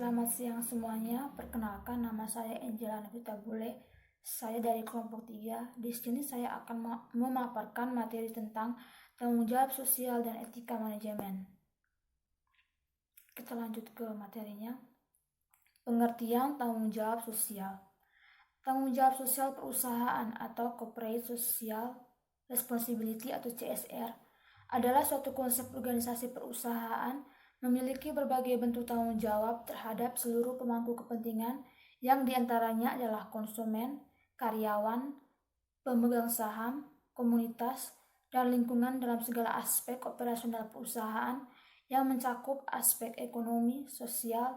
Selamat siang semuanya. Perkenalkan, nama saya Angela Novita Bule. Saya dari kelompok 3. Di sini saya akan memaparkan materi tentang tanggung jawab sosial dan etika manajemen. Kita lanjut ke materinya. Pengertian tanggung jawab sosial. Tanggung jawab sosial perusahaan atau Corporate Social Responsibility atau CSR adalah suatu konsep organisasi perusahaan memiliki berbagai bentuk tanggung jawab terhadap seluruh pemangku kepentingan yang diantaranya adalah konsumen, karyawan, pemegang saham, komunitas, dan lingkungan dalam segala aspek operasional perusahaan yang mencakup aspek ekonomi, sosial,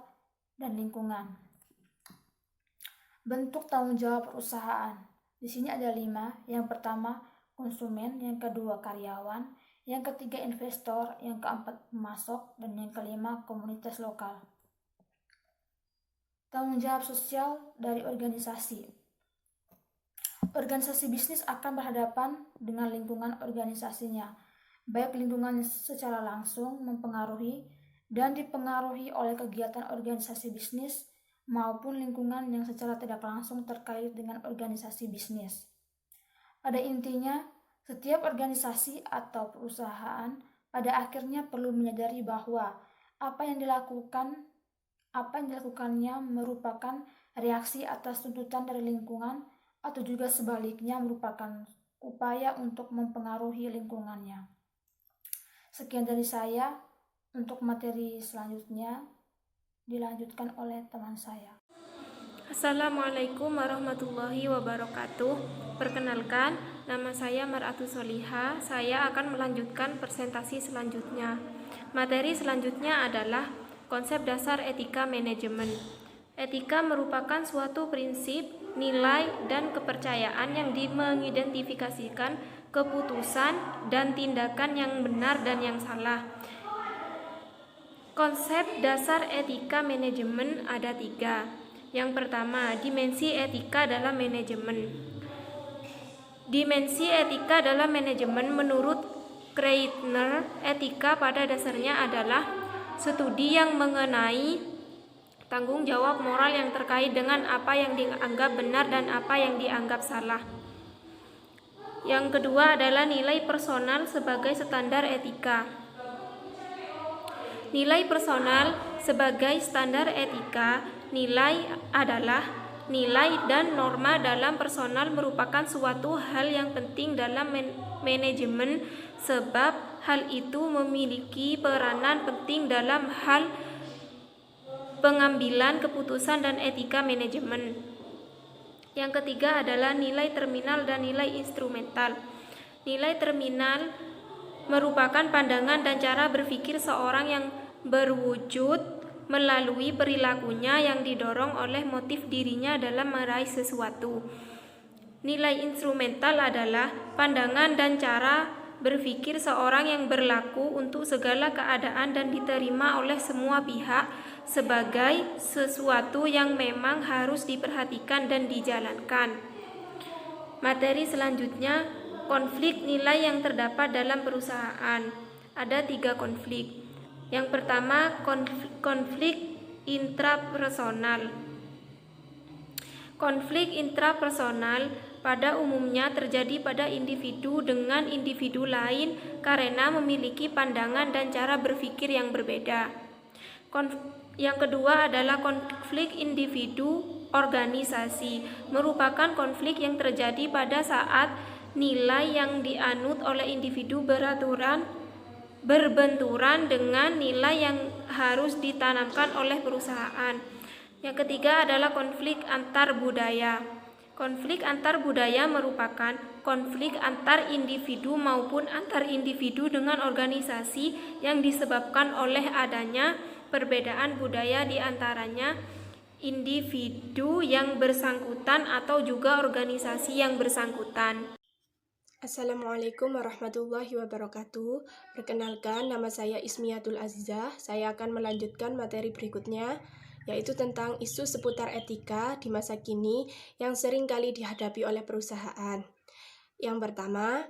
dan lingkungan. Bentuk tanggung jawab perusahaan. Di sini ada 5. Yang pertama, konsumen. Yang kedua, karyawan. Yang ketiga, investor. Yang keempat, pemasok. Dan yang kelima, komunitas lokal. Tanggung jawab sosial dari organisasi. Organisasi bisnis akan berhadapan dengan lingkungan organisasinya, baik lingkungan secara langsung mempengaruhi dan dipengaruhi oleh kegiatan organisasi bisnis maupun lingkungan yang secara tidak langsung terkait dengan organisasi bisnis. Pada intinya, setiap organisasi atau perusahaan pada akhirnya perlu menyadari bahwa apa yang dilakukannya merupakan reaksi atas tuntutan dari lingkungan atau juga sebaliknya merupakan upaya untuk mempengaruhi lingkungannya. Sekian dari saya. Untuk materi selanjutnya dilanjutkan oleh teman saya. Assalamualaikum warahmatullahi wabarakatuh. Perkenalkan, nama saya Mar'atu Soliha. Saya akan melanjutkan presentasi selanjutnya. Materi selanjutnya adalah konsep dasar etika manajemen. Etika merupakan suatu prinsip, nilai, dan kepercayaan yang mengidentifikasikan keputusan dan tindakan yang benar dan yang salah. Konsep dasar etika manajemen ada 3. Yang pertama, dimensi etika dalam manajemen. Dimensi etika dalam manajemen menurut Kreitner, etika pada dasarnya adalah studi yang mengenai tanggung jawab moral yang terkait dengan apa yang dianggap benar dan apa yang dianggap salah. Yang kedua adalah nilai personal sebagai standar etika. Nilai personal sebagai standar etika. Nilai adalah nilai dan norma dalam personal merupakan suatu hal yang penting dalam manajemen sebab hal itu memiliki peranan penting dalam hal pengambilan keputusan dan etika manajemen. Yang ketiga adalah nilai terminal dan nilai instrumental. Nilai terminal merupakan pandangan dan cara berpikir seorang yang berwujud melalui perilakunya yang didorong oleh motif dirinya dalam meraih sesuatu. Nilai instrumental adalah pandangan dan cara berpikir seorang yang berlaku untuk segala keadaan dan diterima oleh semua pihak sebagai sesuatu yang memang harus diperhatikan dan dijalankan. Materi selanjutnya, konflik nilai yang terdapat dalam perusahaan. Ada 3 konflik. Yang pertama, konflik intrapersonal. Konflik intrapersonal pada umumnya terjadi pada individu dengan individu lain karena memiliki pandangan dan cara berpikir yang berbeda. Yang kedua adalah konflik individu organisasi, merupakan konflik yang terjadi pada saat nilai yang dianut oleh individu berbenturan dengan nilai yang harus ditanamkan oleh perusahaan. Yang ketiga adalah konflik antar budaya. Konflik antar budaya merupakan konflik antar individu maupun antar individu dengan organisasi yang disebabkan oleh adanya perbedaan budaya di antaranya individu yang bersangkutan atau juga organisasi yang bersangkutan. Assalamualaikum warahmatullahi wabarakatuh. Perkenalkan, nama saya Ismiatul Azizah. Saya akan melanjutkan materi berikutnya, yaitu tentang isu seputar etika di masa kini yang sering kali dihadapi oleh perusahaan. Yang pertama,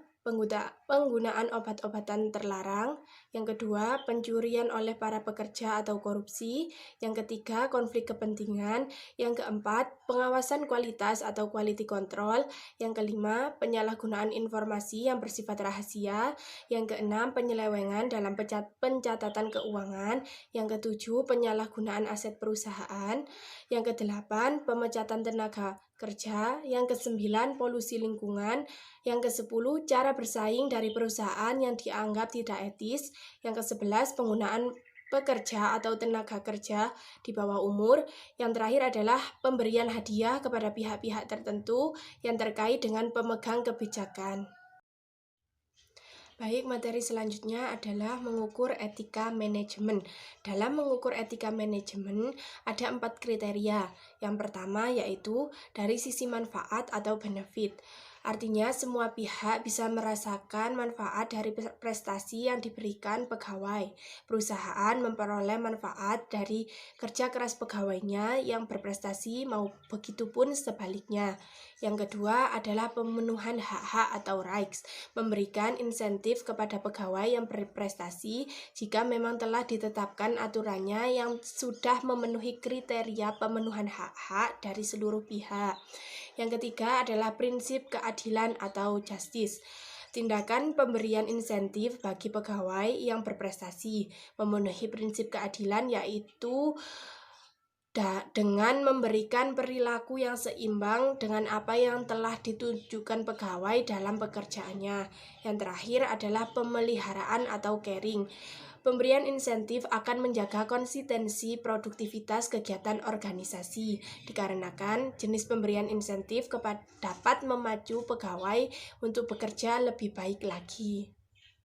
penggunaan obat-obatan terlarang. Yang kedua, pencurian oleh para pekerja atau korupsi. Yang ketiga, konflik kepentingan. Yang keempat, pengawasan kualitas atau quality control. Yang kelima, penyalahgunaan informasi yang bersifat rahasia. Yang keenam, penyelewengan dalam pencatatan keuangan. Yang ketujuh, penyalahgunaan aset perusahaan. Yang kedelapan, pemecatan tenaga kerja. Yang kesembilan, polusi lingkungan. Yang kesepuluh, cara bersaing dari perusahaan yang dianggap tidak etis. Yang ke-11, penggunaan pekerja atau tenaga kerja di bawah umur. Yang terakhir adalah pemberian hadiah kepada pihak-pihak tertentu yang terkait dengan pemegang kebijakan. Baik, materi selanjutnya adalah mengukur etika manajemen. Dalam mengukur etika manajemen, ada 4 kriteria. Yang pertama yaitu dari sisi manfaat atau benefit. Artinya semua pihak bisa merasakan manfaat dari prestasi yang diberikan pegawai. Perusahaan memperoleh manfaat dari kerja keras pegawainya yang berprestasi, mau begitupun sebaliknya. Yang kedua adalah pemenuhan hak-hak atau rights, memberikan insentif kepada pegawai yang berprestasi jika memang telah ditetapkan aturannya yang sudah memenuhi kriteria pemenuhan hak-hak dari seluruh pihak. Yang ketiga adalah prinsip keadilan atau justice. Tindakan pemberian insentif bagi pegawai yang berprestasi memenuhi prinsip keadilan yaitu dengan memberikan perilaku yang seimbang dengan apa yang telah ditunjukkan pegawai dalam pekerjaannya. Yang terakhir adalah pemeliharaan atau caring. Pemberian insentif akan menjaga konsistensi produktivitas kegiatan organisasi, dikarenakan jenis pemberian insentif dapat memacu pegawai untuk bekerja lebih baik lagi.